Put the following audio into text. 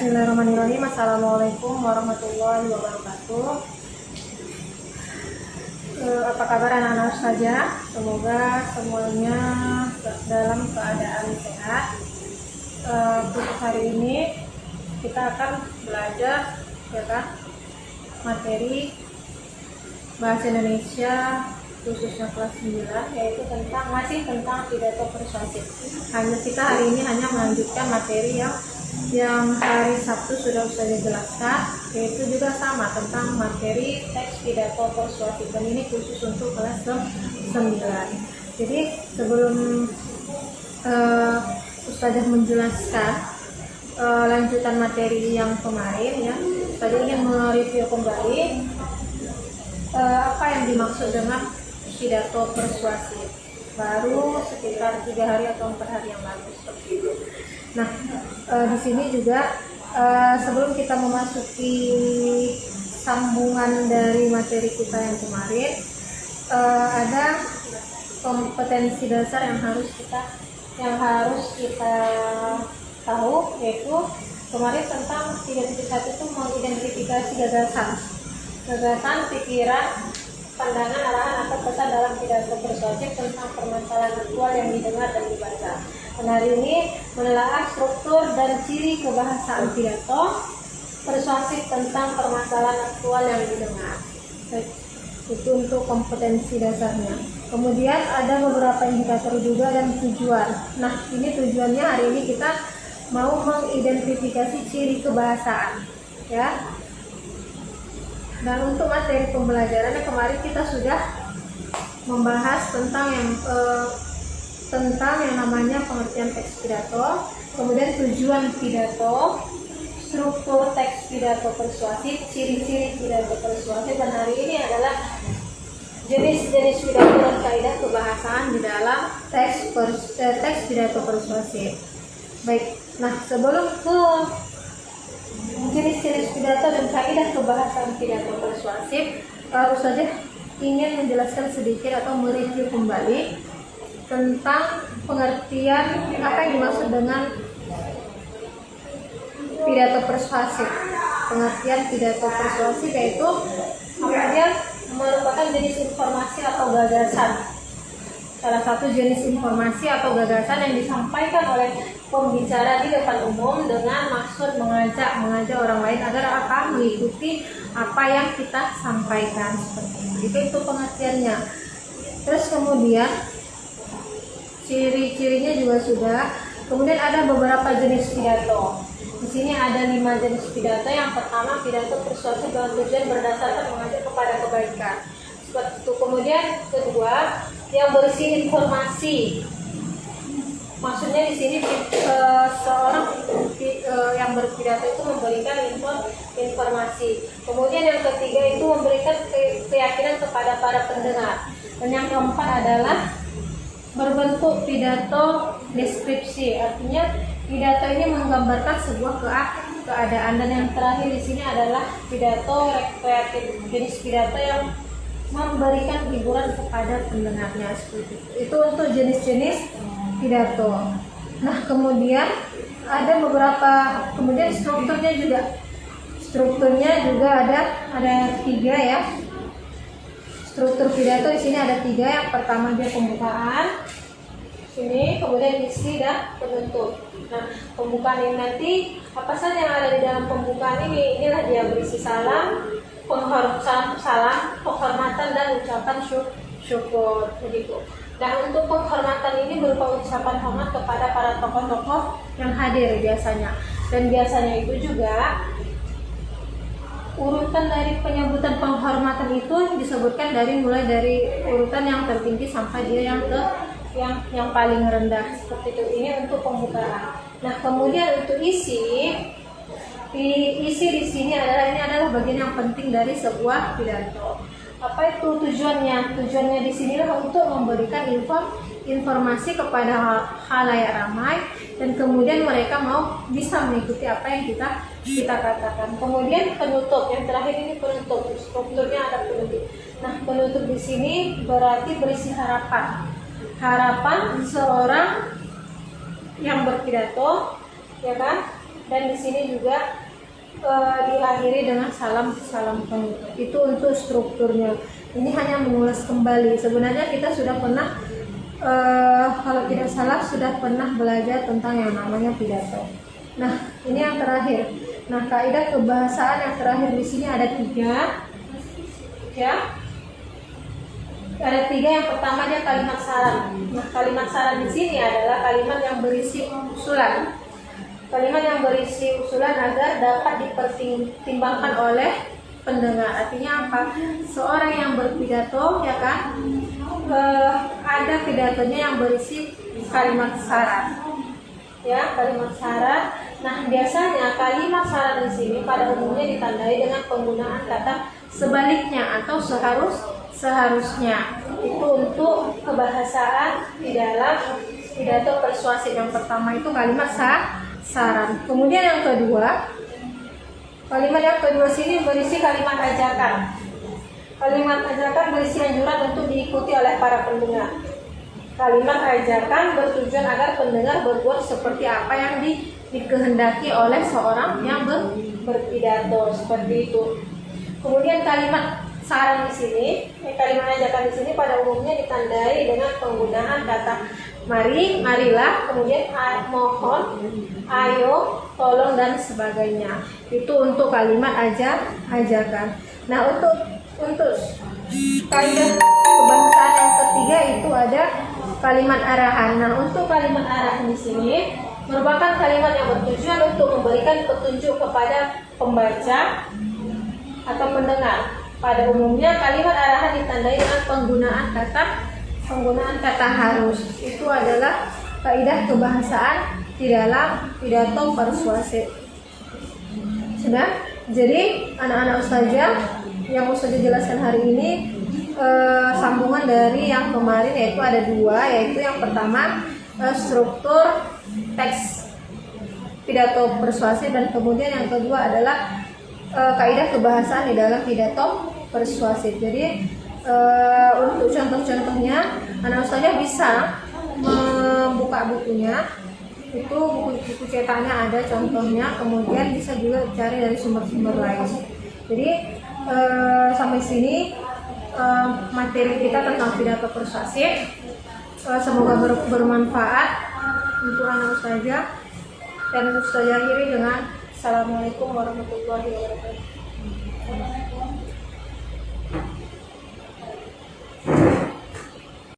Bismillahirrahmanirrahim. Assalamualaikum warahmatullahi wabarakatuh. Apa kabar anak-anak saja? Semoga semuanya dalam keadaan sehat. Untuk hari ini kita akan belajar materi bahasa Indonesia khususnya kelas 9, yaitu tentang pidato persuasif. Kita hari ini hanya melanjutkan materi yang hari Sabtu sudah jelaskan, yaitu juga sama tentang materi teks pidato persuasif, dan ini khusus untuk kelas 9. Jadi sebelum Ustazah menjelaskan lanjutan materi yang kemarin, Ustazah ingin mereview kembali apa yang dimaksud dengan pidato persuasif. Baru sekitar 3 hari atau 4 hari yang lalu seperti itu. Nah, di sini juga sebelum kita memasuki sambungan dari materi kita yang kemarin, ada kompetensi dasar yang harus kita tahu, yaitu kemarin tentang 3.1 itu mengidentifikasi gagasan, pikiran, pandangan, arahan atau pesan dalam pidato persuasif tentang permasalahan aktual yang didengar dan dibaca. Dan hari ini menelaah struktur dan ciri kebahasaan pidato persuasif tentang permasalahan aktual yang didengar. Itu untuk kompetensi dasarnya. Kemudian ada beberapa indikator juga dan tujuan. Nah, ini tujuannya hari ini kita mau mengidentifikasi ciri kebahasaan, ya. Dan untuk materi pembelajarannya kemarin kita sudah membahas tentang yang namanya pengertian teks pidato, kemudian tujuan pidato, struktur teks pidato persuasif, ciri-ciri pidato persuasif, dan hari ini adalah jenis-jenis pidato dan kaidah kebahasaan di dalam teks pidato persuasif. Baik, nah sebelum ke jenis-jenis pidato dan kaidah kebahasaan pidato persuasif, Ustazah ingin menjelaskan sedikit atau mereview kembali tentang pengertian apa yang dimaksud dengan pidato persuasif. Pengertian pidato persuasif yaitu dia merupakan jenis informasi atau gagasan. Salah satu jenis informasi atau gagasan yang disampaikan oleh pembicara di depan umum dengan maksud mengajak orang lain agar mengikuti apa yang kita sampaikan, seperti itu pengertiannya. Terus kemudian ciri-cirinya juga sudah. Kemudian ada beberapa jenis pidato. Di sini ada 5 jenis pidato. Yang pertama, pidato persuasif dengan tujuan berdasarkan mengajak kepada kebaikan. Seperti itu. Kemudian kedua, yang berisi informasi. Maksudnya di sini seorang yang berpidato itu memberikan informasi. Kemudian yang ketiga itu memberikan keyakinan kepada para pendengar. Dan yang keempat adalah berbentuk pidato deskripsi. Artinya pidato ini menggambarkan sebuah keadaan. Dan yang terakhir di sini adalah pidato rekreatif. Jenis pidato yang memberikan hiburan kepada pendengarnya, seperti itu. Itu untuk jenis-jenis pidato. Nah, kemudian ada beberapa, kemudian strukturnya juga ada 3, ya. Struktur pidato di sini ada 3. Yang pertama dia pembukaan, sini, kemudian isi dan penutup. Nah, pembukaan ini nanti apa saja yang ada di dalam pembukaan ini? Inilah dia berisi salam, penghormatan dan ucapan syukur, begitu. Dan untuk penghormatan ini berupa ucapan hormat kepada para tokoh-tokoh yang hadir biasanya. Dan biasanya itu juga urutan dari penyebutan penghormatan itu disebutkan mulai dari urutan yang tertinggi sampai dia yang paling rendah, seperti itu. Ini untuk pembukaan. Nah, kemudian untuk isi di sini adalah bagian yang penting dari sebuah pidato. Apa itu tujuannya? Tujuannya di sinilah untuk memberikan informasi kepada khalayak ramai, dan kemudian mereka bisa mengikuti apa yang kita katakan. Kemudian penutup, yang terakhir ini penutup. Strukturnya ada penutup. Nah, penutup di sini berarti berisi harapan seorang yang berpidato, ya kan? dan di sini juga diakhiri dengan salam penutup. Itu untuk strukturnya. Ini hanya mengulas kembali. Sebenarnya kita sudah pernah kalau tidak salah sudah pernah belajar tentang yang namanya pidato. Nah, ini yang terakhir. Nah, kaidah kebahasaan yang terakhir di sini ada 3, ya. Ada 3. Yang pertama dia kalimat saran. Nah, kalimat saran di sini adalah kalimat yang berisi usulan. Kalimat yang berisi usulan agar dapat dipertimbangkan oleh pendengar. Artinya apa? Seorang yang berpidato, ya kan, ada pidatonya yang berisi kalimat saran, ya, kalimat saran. Nah, biasanya kalimat saran di sini pada umumnya ditandai dengan penggunaan kata sebaliknya atau seharusnya. Itu untuk kebahasaan di dalam pidato persuasif. Yang pertama itu kalimat saran. Kemudian yang kedua, kalimat yang kedua sini berisi kalimat ajakan. Kalimat ajakan berisi anjuran untuk diikuti oleh para pendengar. Kalimat ajakan bertujuan agar pendengar berbuat seperti apa yang dikehendaki oleh seorang yang berpidato, seperti itu. Kemudian kalimat saran di sini, kalimat ajakan di sini pada umumnya ditandai dengan penggunaan kata mari, marilah, kemudian mohon, ayo, tolong, dan sebagainya. Itu untuk kalimat ajakan. Nah, untuk kaidah kebahasaan yang ketiga itu ada kalimat arahan. Nah, untuk kalimat arahan di sini merupakan kalimat yang bertujuan untuk memberikan petunjuk kepada pembaca atau pendengar. Pada umumnya kalimat arahan ditandai dengan penggunaan kata harus. Itu adalah kaidah kebahasaan di dalam pidato persuasif. Sudah? Jadi anak-anak ustazah yang ustazah jelaskan hari ini sambungan dari yang kemarin, yaitu ada 2, yaitu yang pertama struktur teks pidato persuasif, dan kemudian yang kedua adalah kaidah kebahasaan di dalam pidato persuasif. Jadi untuk contoh-contohnya anak ustazah bisa membuka bukunya, itu buku cetaknya ada contohnya, kemudian bisa juga cari dari sumber-sumber lain. Jadi sampai sini materi kita tentang pidato persuasif. Semoga bermanfaat untuk anak ustazah, dan ustazah akhiri dengan assalamualaikum warahmatullahi wabarakatuh.